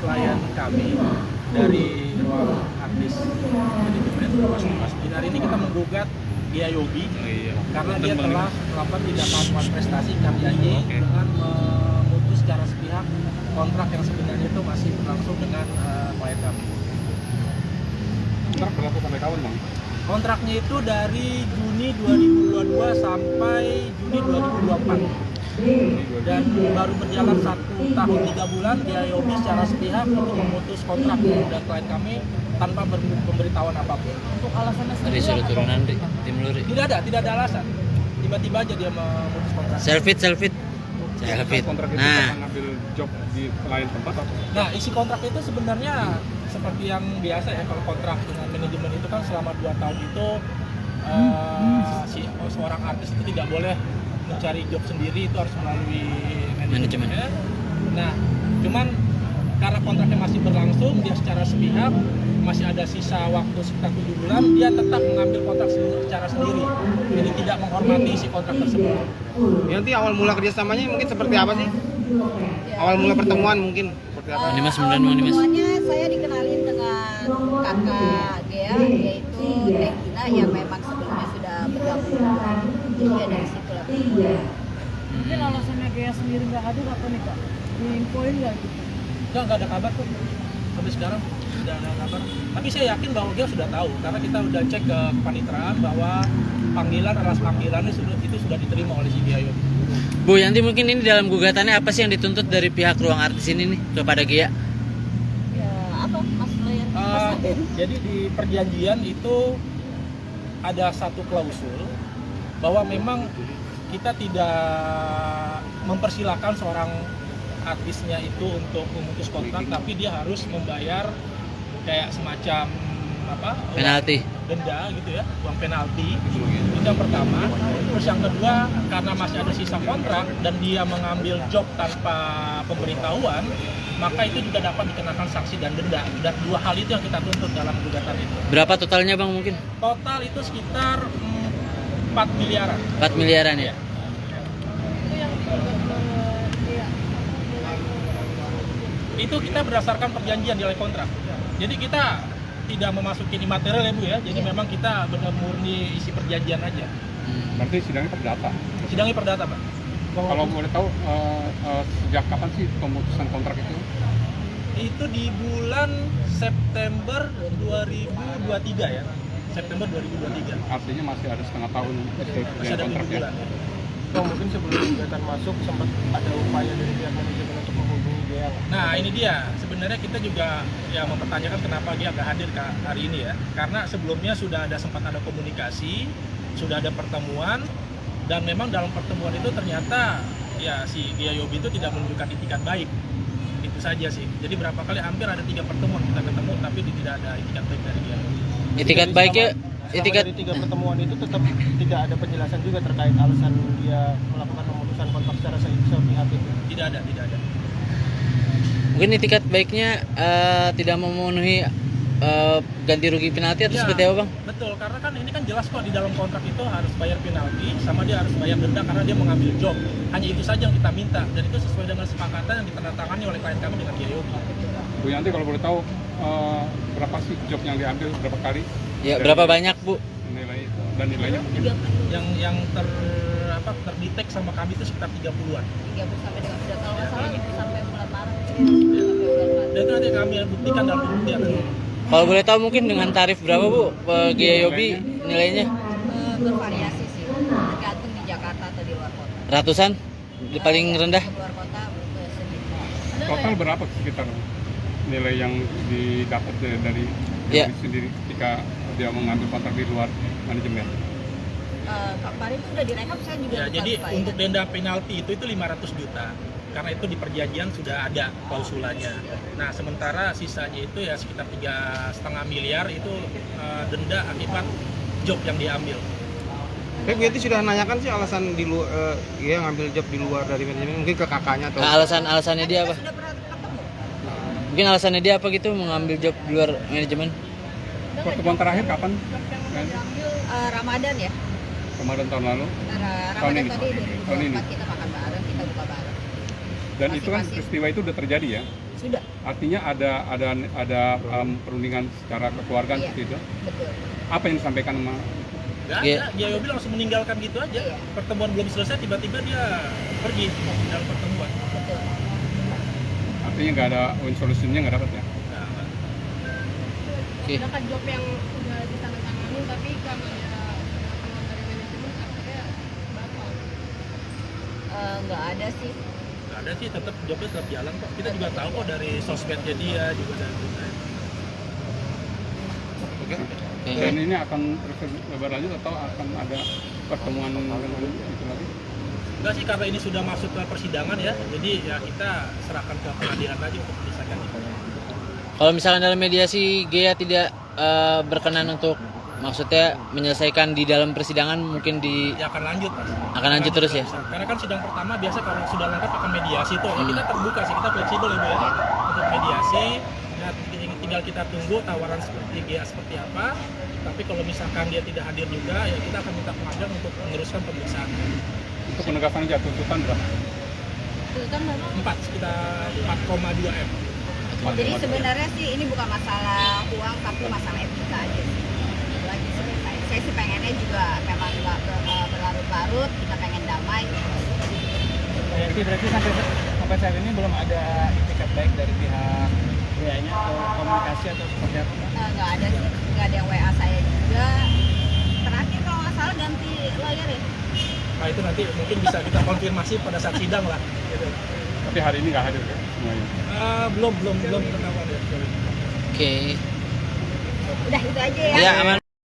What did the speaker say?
klien kami dari ruang artis manajemen Mas Binar ini kita menggugat Gia Yobi karena dia telah melakukan tidak kemampuan prestasi karyanya dengan memutus secara sepihak kontrak yang sebenarnya itu masih berlangsung dengan klien kami. Kontrak berlaku sampai kapan, Bang? Kontraknya itu dari Juni 2022 sampai Juni 2024. Dan baru berjalan 1 tahun 3 bulan Gia Yobi secara sepihak itu memutus kontrak dengan klien kami tanpa pemberitahuan apapun. Untuk alasannya Tadi sendiri suruh apa? turunan di tim luri. Tidak ada alasan. Tiba-tiba aja dia memutus kontrak. Selfie. Kontrak itu Nah, akan ngambil job di lain tempat atau? Nah, isi kontrak itu sebenarnya seperti yang biasa ya, kalau kontrak dengan manajemen itu kan selama 2 tahun itu seorang artis itu tidak boleh mencari job sendiri, itu harus melalui manajemen. Nah, cuman karena kontraknya masih berlangsung, dia secara sepihak masih ada sisa waktu sekitar 7 bulan, dia tetap mengambil kontrak secara sendiri. Jadi tidak menghormati isi kontrak tersebut. Nanti awal mula kerjasamanya mungkin seperti apa sih? Awal mula pertemuan mungkin seperti apa? Ini Mas, kemudian Bang Dimas. Semuanya saya dikenalin dengan kakak Gea, yaitu Teh Gina yang memang sebelumnya sudah bergabung. Jadi dari situ lah. Mungkin alasannya Gea sendiri nggak hadir apa nih Kak? Diinfoin nggak gitu? Nggak ada kabar tuh sampai sekarang, tidak ada kabar. Tapi saya yakin bahwa dia sudah tahu karena kita udah cek ke kepanitraan bahwa alas panggilan itu sudah diterima oleh si Gia Yobi. Bu Yanti, mungkin ini dalam gugatannya apa sih yang dituntut dari pihak ruang artis ini nih kepada Gia? Ya apa Mas Layan? Jadi di perjanjian itu ada satu klausul bahwa memang kita tidak mempersilahkan seorang artisnya itu untuk memutus kontrak, tapi dia harus membayar kayak semacam Penalti. denda gitu ya, uang penalti. Itu yang pertama. Terus yang kedua, karena masih ada sisa kontrak dan dia mengambil job tanpa pemberitahuan, maka itu juga dapat dikenakan sanksi dan denda. Dan 2 hal itu yang kita tuntut dalam gugatan itu. Berapa totalnya Bang mungkin? Total itu sekitar 4 miliaran. 4 miliaran ya? Itu yang dituntut Gea. Itu kita berdasarkan perjanjian di kontrak. Jadi kita tidak memasuki imaterial ya Bu ya. Jadi memang kita benar murni isi perjanjian aja. Berarti sidangnya perdata. Sidangnya perdata Pak. Kalau boleh tahu sejak kapan sih pemutusan kontrak itu? Itu di bulan September 2023 ya. September 2023. Artinya masih ada setengah tahun Masih perjanjian ada 7 kontraknya. bulan. Bang, mungkin sebelum gugatan masuk sempat ada upaya dari pihak manajemen untuk menghubungi Gea. Nah ini dia, sebenarnya kita juga ya mempertanyakan kenapa dia nggak hadir hari ini ya. Karena sebelumnya sudah sempat ada komunikasi, sudah ada pertemuan, dan memang dalam pertemuan itu ternyata ya si Gia Yobi itu tidak menunjukkan itikat baik. Itu saja sih. Jadi berapa kali hampir ada 3 pertemuan kita ketemu, tapi tidak ada itikat baik dari Gia Yobi. Itikat baiknya, itikat Dari 3 pertemuan itu tetap tidak ada penjelasan juga terkait alasan dia melakukan pemutusan kontrak secara sepihak itu. Tidak ada. mungkin itikat baiknya tidak memenuhi ganti rugi penalti atau Ya, seperti apa Bang? betul, karena kan ini kan jelas kok di dalam kontrak itu harus bayar penalti sama dia harus bayar denda karena dia mengambil job. Hanya itu saja yang kita minta dan itu sesuai dengan kesepakatan yang ditandatangani oleh klien kami dengan Gia Yobi. Bu Yanti, kalau boleh tahu berapa sih job yang diambil, berapa kali? Ya, Dan berapa banyak Bu? nilai dan nilainya mungkin? Yang terdetek sama kami itu sekitar 30-an. 30 sampai dengan sudah kalau nggak salah itu sampai bulan Maret. Dan itu nanti kami buktikan dalam pembuktian. Kalau boleh tahu mungkin dengan tarif berapa Bu Gia Yobi nilainya? Bervariasi sih, tergantung di Jakarta atau di luar kota. Ratusan? Di paling rendah? Di luar kota segitu. Total berapa sekitar nilai yang didapat dari Ya. Yobi sendiri ketika dia mengambil kontrak di luar manajemen? Kemarin itu udah direkap, saya juga Ya, lupa jadi lupa ya. untuk denda penalti itu 500 juta. Karena itu di perjanjian sudah ada klausulanya. Nah, sementara sisanya itu ya sekitar 3,5 miliar itu denda akibat job yang diambil. Tapi Bu Yanti sudah nanyakan sih alasan dia ngambil job di luar dari manajemen, mungkin ke kakaknya atau Nah, alasannya dia apa? Sudah pernah ketemu. Mungkin alasannya dia apa gitu mengambil job di luar manajemen? Pertemuan terakhir kapan? Ramadan ya. Kemarin tahun lalu. Ramadan ini. tadi Tahun ini. 2024 kita makan bareng, kita buka bareng. Dan itu kan Masing-masing. peristiwa itu udah terjadi ya? Sudah, Artinya ada perundingan secara kekeluargaan Iya. seperti itu. betul. Apa yang disampaikan sama Nggak Iya. ada, dia Yobi langsung meninggalkan gitu aja. Iya. Pertemuan belum selesai, tiba-tiba dia pergi dalam pertemuan. Betul. artinya nggak ada win solutionnya nggak dapat ya? Nah, Oke. Sedangkan job yang udah ditandatangani tapi karena ya keluar dari manajemen akhirnya batal. Nggak ada sih. nggak ada sih, tetap jobnya tetap jalan kok. Kita juga tahu kok dari sosmednya dia juga dari Oke. Dan ini akan terus berlanjut atau akan ada pertemuan dengan itu lagi? Enggak sih, karena ini sudah masuk ke persidangan ya, jadi ya kita serahkan ke pengadilan aja untuk menyelesaikan itu. Kalau misalkan dalam mediasi Gea tidak berkenan untuk maksudnya menyelesaikan di dalam persidangan, mungkin di Ya akan lanjut Mas. Akan lanjut terus ya? Karena kan sidang pertama biasa kalau sudah lengkap akan mediasi tuh. Ya kita terbuka sih, kita fleksibel ya Bu ya untuk mediasi. Nah, tinggal kita tunggu tawaran seperti GA seperti apa. Tapi kalau misalkan dia tidak hadir juga, ya kita akan minta pengadilan untuk meneruskan pemeriksaan. Untuk penegasan jatuh tuntutan berapa? Tuntutan berapa? 4, sekitar 4,2 M. Jadi sebenarnya sih ini bukan masalah uang tapi masalah etika aja sih. Itu aja sih. Saya sih pengennya juga memang nggak berlarut-larut, kita pengen damai. Berarti sampai saat ini belum ada itikat baik dari pihak WA-nya atau komunikasi atau seperti apa? Nggak ada sih, nggak ada yang WA saya juga. Terakhir kalau nggak salah ganti lawyer ya. Nah itu nanti mungkin bisa kita konfirmasi pada saat sidang lah. Gitu. Tapi hari ini nggak hadir kan semuanya? Belum ketahuan ya. Oke. Udah itu aja ya. Ya, aman.